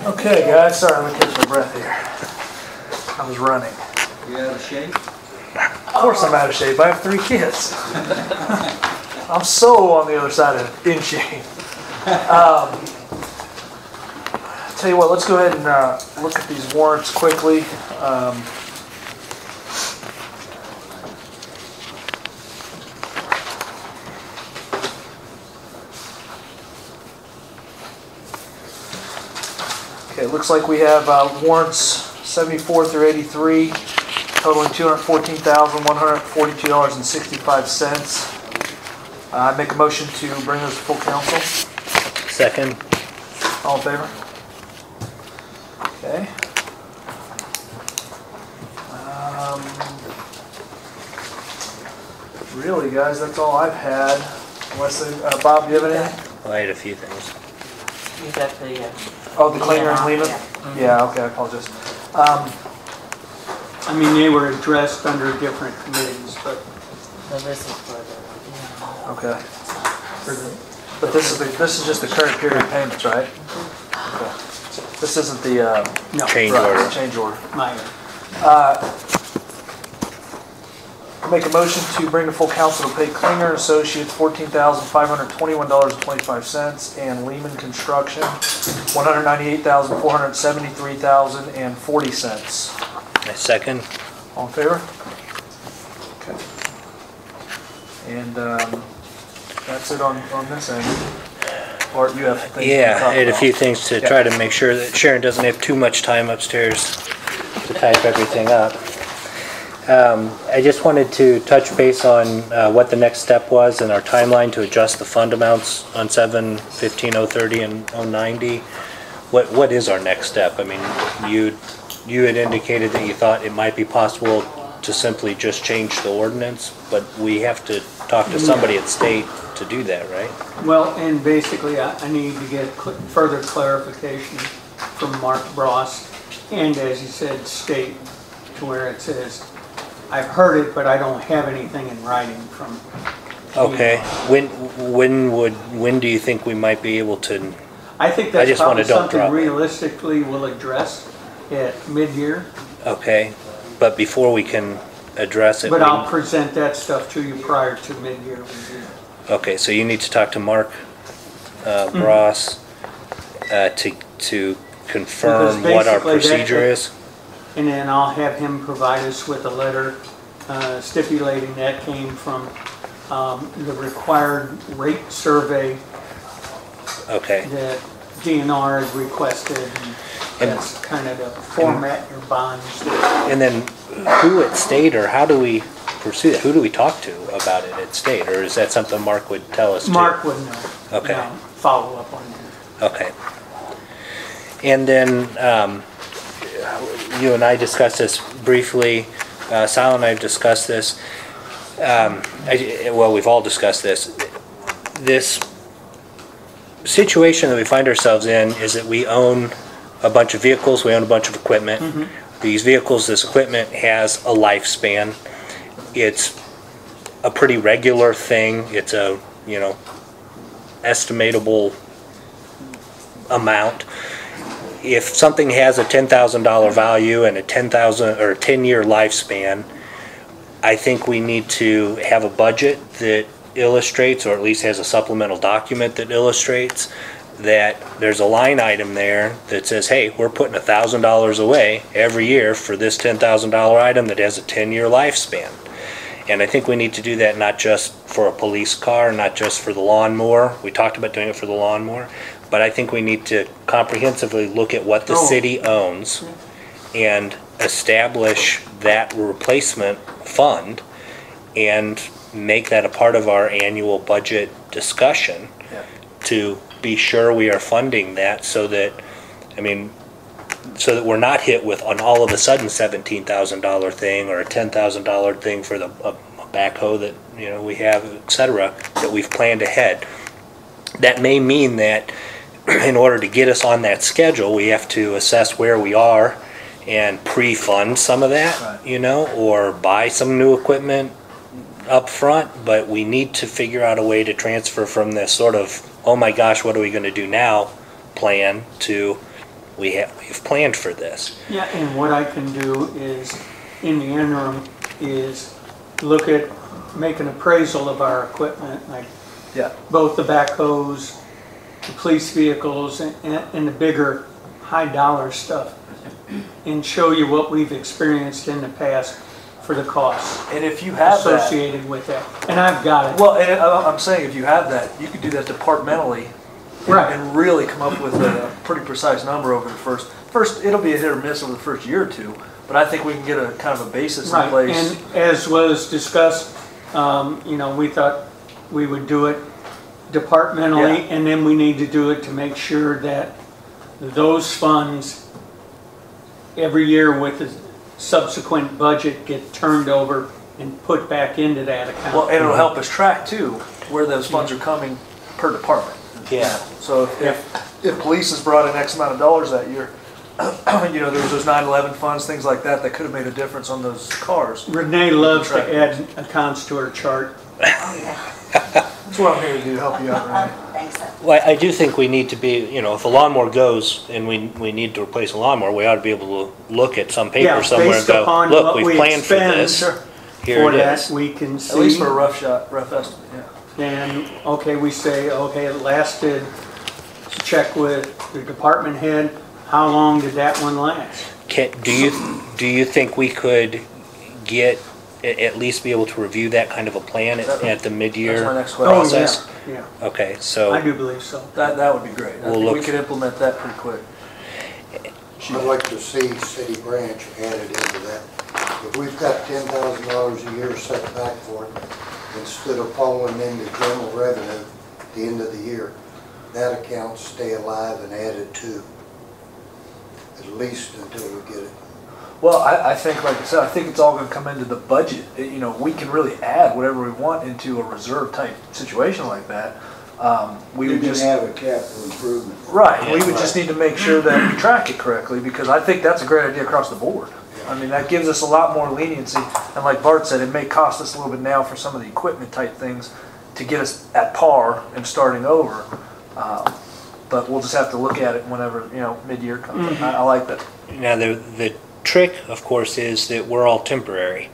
Okay, guys, sorry, let me catch my breath here. I was running. You out of shape? Of course I'm out of shape. I have 3 kids. I'm so on the other side of in shape. Tell you what, let's go ahead and look at these warrants quickly. Okay, it looks like we have warrants 74 through 83, totaling $214,142.65. I make a motion to bring those to full council. Second. All in favor? Okay. Really, guys, that's all I've had. Unless, Bob, do you have anything? Well, I had a few things. You got the, Oh, the Klinger and Lehman? Yeah. Yeah, okay, I apologize. I mean, they were addressed under different committees, but so this is for the, Okay. But this is just the current period payments, right? Okay. This isn't the no, Change right, order. change order. minor. I make a motion to bring to full council to pay Klinger and Associates $14,521.25 and Lehman Construction $198,473.40. A second. All in favor? Okay. And that's it on this end. Or you have things to Yeah, talk I had a about? few things to Yeah. try to make sure that Sharon doesn't have too much time upstairs to type everything up. I just wanted to touch base on what the next step was in our timeline to adjust the fund amounts on 7/15/030 and 090. What is our next step? I mean, you had indicated that you thought it might be possible to simply just change the ordinance, but we have to talk to somebody at state to do that, right? Well, and basically, I need to get further clarification from Mark Bross, and as he said, state, to where it says, I've heard it, but I don't have anything in writing from. Okay, when do you think we might be able to? I think I that's just wanna probably don't something drop it. realistically we'll address at mid-year, Okay, but before we can address it, but I'll present that stuff to you prior to mid-year review. okay, so you need to talk to Mark Bross to confirm Because what our basically procedure is. And then I'll have him provide us with a letter stipulating that came from the required rate survey Okay, that DNR has requested. And that's kind of the format your bonds. and then who at state, or how do we pursue that? Who do we talk to about it at state, or is that something Mark would tell us? Mark would know. Okay. Follow up on that. Okay. And then you and I discussed this briefly. Sal and I have discussed this. Well, we've all discussed this. This situation that we find ourselves in is that we own a bunch of vehicles, we own a bunch of equipment. These vehicles, this equipment has a lifespan. It's a pretty regular thing. It's a, estimatable amount. If something has a $10,000 value and a 10-year lifespan, I think we need to have a budget that illustrates, or at least has a supplemental document that illustrates that there's a line item there that says, hey, we're putting $1,000 away every year for this $10,000 item that has a 10-year lifespan. And I think we need to do that not just for a police car, not just for the lawnmower. We talked about doing it for the lawnmower, but I think we need to comprehensively look at what the city owns and establish that replacement fund and make that a part of our annual budget discussion to be sure we are funding that so that we're not hit with an all of a sudden $17,000 thing or a $10,000 thing for the backhoe that we have, etc., that we've planned ahead. That may mean that in order to get us on that schedule, we have to assess where we are and pre-fund some of that, or buy some new equipment up front, but we need to figure out a way to transfer from this sort of, oh my gosh, what are we going to do now plan to, we've planned for this. Yeah, and what I can do is, in the interim, is look at, make an appraisal of our equipment, like Yeah, both the backhoes, the police vehicles, and the bigger high dollar stuff, and show you what we've experienced in the past for the costs and if you have that, associated with that. And I've got it. well, and I'm saying if you have that, you could do that departmentally. Right. And really come up with a pretty precise number over the first, it'll be a hit or miss over the first year or two, but I think we can get a kind of a basis in Right, place. and as was discussed, we thought we would do it departmentally, Yeah. and then we need to do it to make sure that those funds every year with the subsequent budget get turned over and put back into that account. Well, and it'll help us track too, where those funds are coming per department. Yeah. So if police has brought in X amount of dollars that year, there was those 9/11 funds, things like that, that could have made a difference on those cars. Renee loves Track. to add accounts to her chart. Oh, yeah. That's what I'm here to do, help you out, Renee. Thanks. Well, I do think we need to be, if a lawnmower goes and we need to replace a lawnmower, we ought to be able to look at some Yeah, paper somewhere and based go, upon look, what we've we planned for expend this. Sure. Here For it that, is. we can see. At least for a rough estimate, yeah. Then, okay, we say, okay, it lasted, check with the department head, how long did that one last? Do you think we could at least be able to review that kind of a plan at the mid-year That's my next question. process? Oh, yeah, Okay, yeah, I so, do believe so. That would be great. I We'll think we look- could implement that pretty quick. I'd like to see City Branch added into that. If we've got $10,000 a year set back for it, instead of falling into general revenue at the end of the year, that account stay alive and added to, at least until we get it. Well, I think, like I said, I think it's all gonna come into the budget. We can really add whatever we want into a reserve type situation like that. We would just, have a capital improvement. right, we would just need to make sure that we track it correctly, because I think that's a great idea across the board. I mean, that gives us a lot more leniency, and like Bart said, it may cost us a little bit now for some of the equipment type things to get us at par and starting over. But we'll just have to look at it whenever, mid-year comes. I like that. now the trick, of course, is that we're all temporary,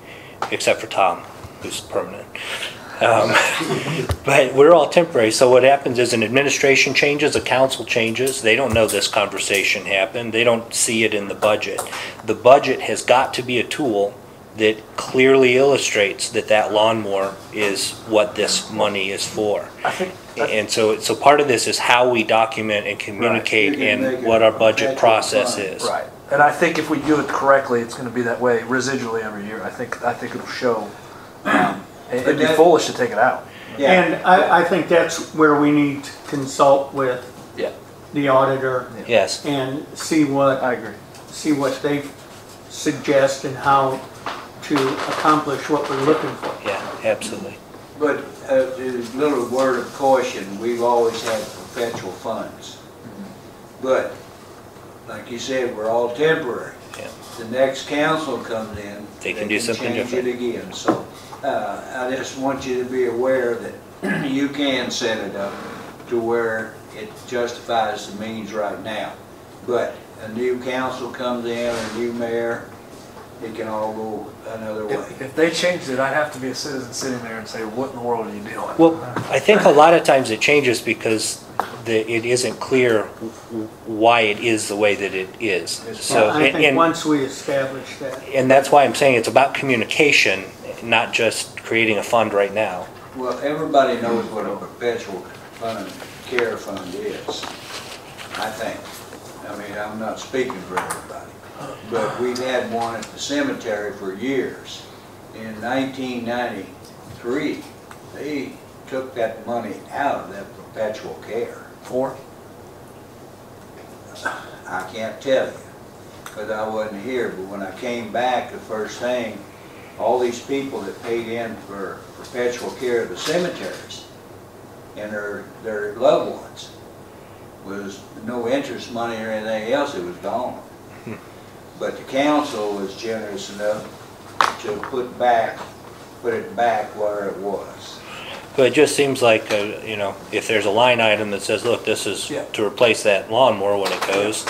except for Tom, who's permanent. But we're all temporary, so what happens is an administration changes, a council changes, they don't know this conversation happened, they don't see it in the budget. The budget has got to be a tool that clearly illustrates that lawnmower is what this money is for. I think, And so part of this is how we document and communicate You can make and it what our a budget perpetual process fund. is. right. And I think if we do it correctly, it's gonna be that way residually every year. I think it'll show. It'd be foolish to take it out. And I think that's where we need to consult with Yeah. the auditor Yes. and see what I agree. they suggest and how to accomplish what we're looking for. Yeah, absolutely. But a little word of caution, we've always had perpetual funds. But, like you said, we're all temporary. Yeah. The next council comes in, They can do something different. change it again. So, I just want you to be aware that you can set it up to where it justifies the means right now. But a new council comes in, a new mayor, it can all go another way. If they changed it, I'd have to be a citizen sitting there and say, what in the world are you doing? Well, I think a lot of times it changes because it isn't clear why it is the way that it is. So, I think and once we establish that. that's why I'm saying it's about communication, not just creating a fund right now. Well, everybody knows what a perpetual fund, care fund is, I think. I mean, I'm not speaking for everybody, but we've had one at the cemetery for years. In 1993, they took that money out of that perpetual care. For? I can't tell you, because I wasn't here, but when I came back, the first thing, all these people that paid in for perpetual care of the cemeteries and their loved ones was no interest money or anything else, it was gone. But the council was generous enough to put it back where it was. But it just seems like, if there's a line item that says, look, this is Yeah. to replace that lawnmower when it goes,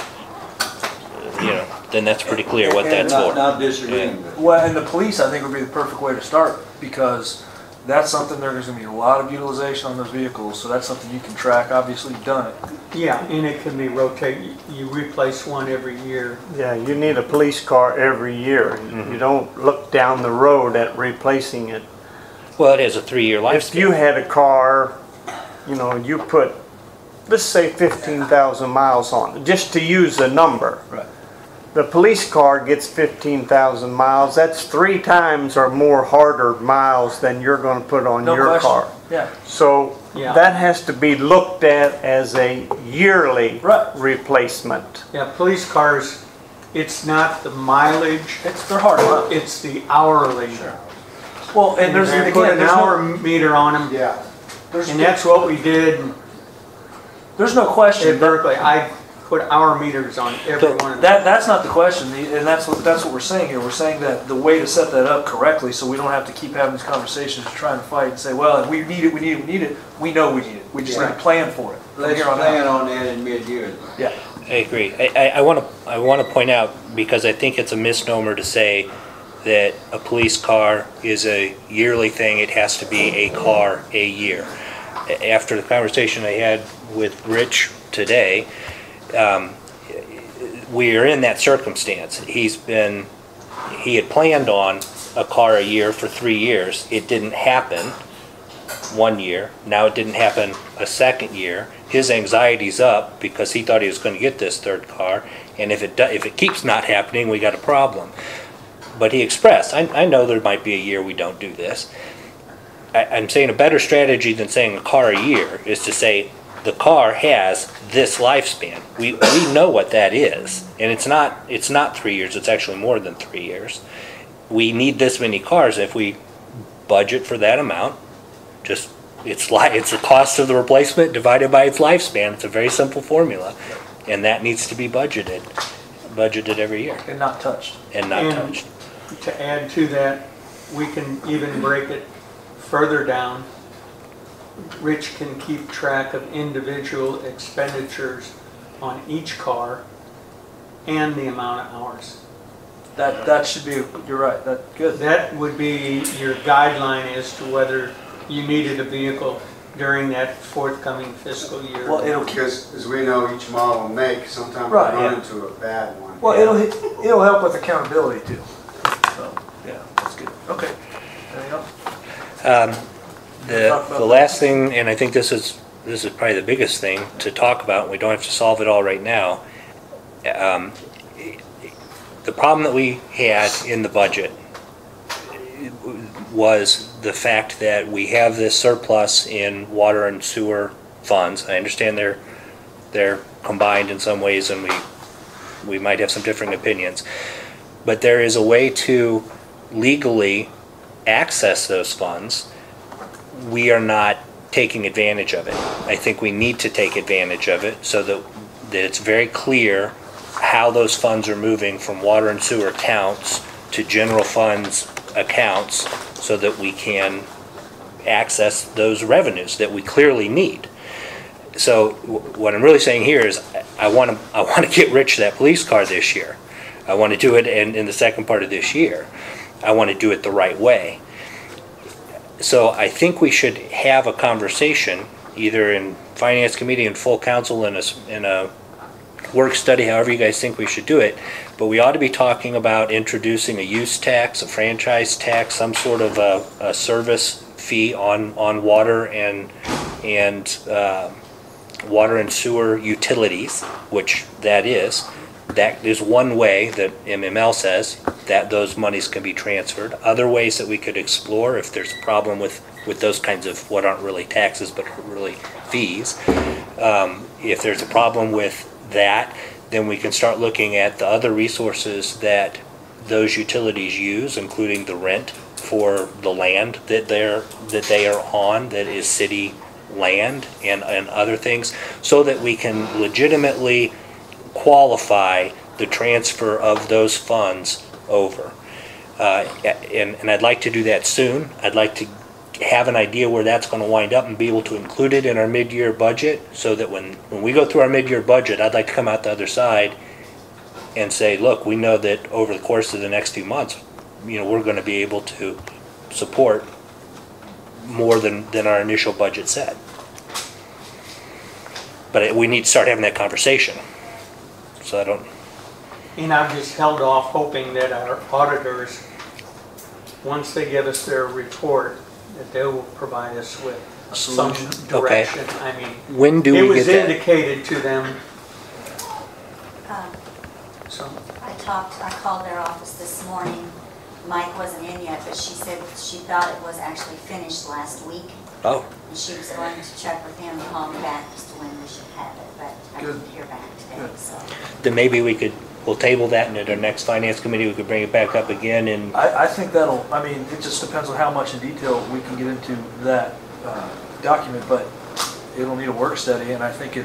then that's pretty clear what that's Not- for. Not disagreeing with it. Well, and the police, I think, would be the perfect way to start, because that's something, there's gonna be a lot of utilization on those vehicles, so that's something you can track, obviously you've done it. Yeah, and it can be rotated, you replace one every year. Yeah, you need a police car every year. You don't look down the road at replacing it. Well, it has a 3-year If you lifespan. had a car, you put, let's say 15,000 miles on it, just to use a number. Right. The police car gets 15,000 miles, that's 3 times or more harder miles than you're gonna put on No your question. car. Yeah, So Yeah. that has to be looked at as a yearly Right. replacement. Yeah, police cars, it's not the mileage, they're hard enough. it's the hourly. Well, and there's, They again, put an there's hour no, meter on them, Yeah, and that's what we did there's no question. at Berkeley. I put hour meters on every one of them. That's not the question, and that's what we're saying here. We're saying that the way to set that up correctly, so we don't have to keep having these conversations, trying to fight and say, well, we need it, we need it, we need it. We know we need it. We just need to plan for it from Let's here on plan out. on that in mid-year. Yeah, I agree. I want to point out, because I think it's a misnomer to say that a police car is a yearly thing. It has to be a car a year. After the conversation I had with Rich today, we are in that circumstance. He had planned on a car a year for 3 years. It didn't happen 1 year. Now it didn't happen a second year. His anxiety's up because he thought he was going to get this third car, and if it keeps not happening, we got a problem. But he expressed, I know there might be a year we don't do this. I'm saying a better strategy than saying a car a year is to say the car has this lifespan. We know what that is, and it's not 3 years. It's actually more than 3 years. We need this many cars. If we budget for that amount, it's the cost of the replacement divided by its lifespan. It's a very simple formula, and that needs to be budgeted every year and not touched. and not And touched. to add to that, we can even break it further down. Rich can keep track of individual expenditures on each car and the amount of hours. That should be, you're right, that's good. That would be your guideline as to whether you needed a vehicle during that forthcoming fiscal year. Well, it'll, Because as we know, each model and make, sometimes we Right, run yeah. into a bad one. well, it'll help with accountability too. So, yeah, that's good. Okay. Anything else? The last thing, and I think this is probably the biggest thing to talk about, and we don't have to solve it all right now. The problem that we had in the budget was the fact that we have this surplus in water and sewer funds. I understand they're combined in some ways, and we might have some differing opinions. But there is a way to legally access those funds. We are not taking advantage of it. I think we need to take advantage of it so that it's very clear how those funds are moving from water and sewer accounts to general funds accounts so that we can access those revenues that we clearly need. So what I'm really saying here is I want to get Rich that police car this year. I want to do it in the second part of this year. I want to do it the right way. So I think we should have a conversation, either in finance committee and full council in a work study, however you guys think we should do it. But we ought to be talking about introducing a use tax, a franchise tax, some sort of a service fee on water and water and sewer utilities, which that is. That is one way that MML says that those monies can be transferred. Other ways that we could explore if there's a problem with those kinds of what aren't really taxes but really fees. If there's a problem with that, then we can start looking at the other resources that those utilities use, including the rent for the land that they are on, that is city land, and other things, so that we can legitimately qualify the transfer of those funds over. And I'd like to do that soon. I'd like to have an idea where that's going to wind up and be able to include it in our mid-year budget, so that when we go through our mid-year budget, I'd like to come out the other side and say, look, we know that over the course of the next few months, we're gonna be able to support more than our initial budget said. But we need to start having that conversation. So I don't, And I've just held off hoping that our auditors, once they give us their report, that they will provide us with some direction. I mean, when do it we was get that? indicated to them, Um, so. I called their office this morning. Mike wasn't in yet, but she said she thought it was actually finished last week. Oh, And she was going to check with him and call me back as to when we should have it, but I Good. didn't hear back today, so. then maybe we'll table that, and at our next finance committee, we could bring it back up again and, I think it just depends on how much in detail we can get into that document, but it'll need a work study, and I think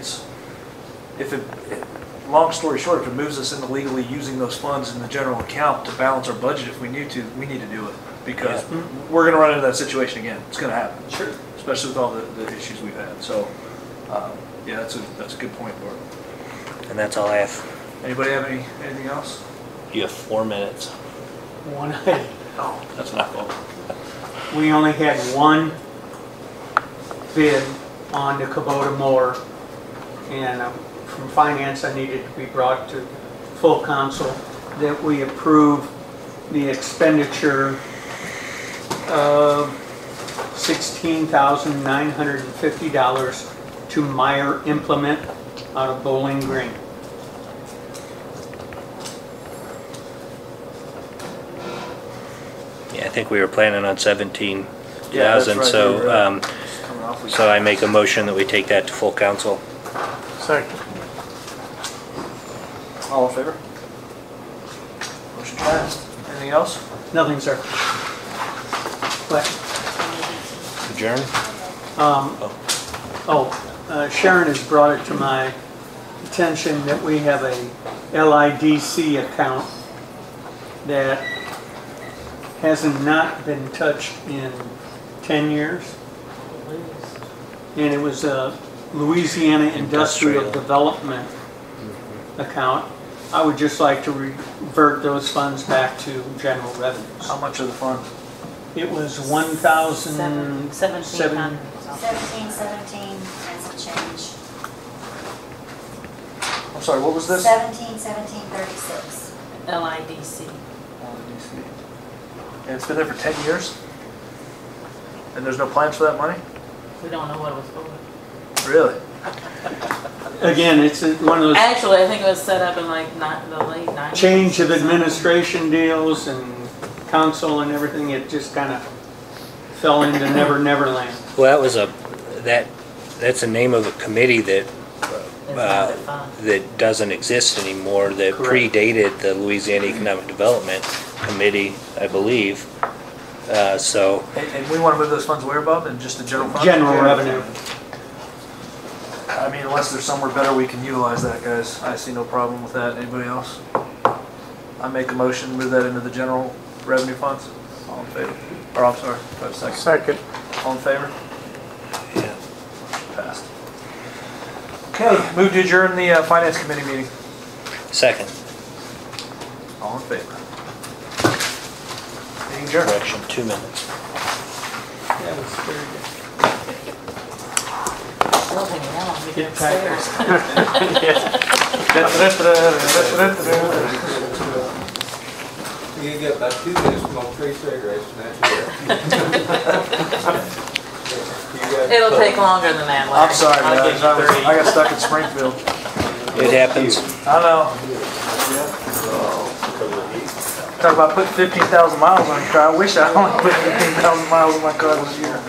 long story short, if it moves us into legally using those funds in the general account to balance our budget if we need to, we need to do it, because we're gonna run into that situation again. It's gonna happen. Sure. Especially with all the issues we've had, so, yeah, that's a good point, Bart. and that's all I have. Anybody have anything else? You have 4 minutes. One item. Oh, that's my fault. We only had one bid on the Kubota mower, and from finance, I needed to be brought to full council that we approve the expenditure of $16,950 to Meyer Implement out of Bowling Green. Yeah, I think we were planning on 17,000, Yeah, that's right. so, You're right. It's coming awfully so I make a motion that we take that to full council. Second. All in favor? Motion passed. Anything else? Nothing, sir. But, Adjourn? Sharon has brought it to my attention that we have a LIDC account that hasn't not been touched in 10 years. And it was a Louisiana Industrial Industrial. Development account. I would just like to revert those funds back to general revenues. How much of the fund? It was 1,007. 1,700. 1717 and some change. I'm sorry, what was this? 1736. LIDC. And it's been there for 10 years? And there's no plans for that money? We don't know what it was for. Really? Again, it's one of those Actually, I think it was set up in like the late 90s. change of administration deals and council and everything. It just kind of fell into Never Never Land. Well, that's a name of a committee that, It's not a fund. that doesn't exist anymore, that Correct. predated the Louisiana Economic Development Committee, I believe. So, And we want to move those funds where, Bob? In just the general fund? General revenue. I mean, unless there's somewhere better we can utilize that, guys. I see no problem with that. Anybody else? I make a motion to move that into the general revenue funds. All in favor? Or, I'm sorry, do I have a second? Second. All in favor? yeah. Passed. Okay, move to adjourn the finance committee meeting. Second, All in favor? Meeting adjourned. correction, 2 minutes. That was very good. Still taking that long to get Get tired. upstairs. You get about 2 minutes, smoke 3 cigarettes, and that's it. It'll take longer than that, Larry. I'm sorry, I'll give guys. you 30. I got stuck in Springfield. It happens. I know. Talk about putting 15,000 miles on your car. I wish I only put 15,000 miles on my car this year.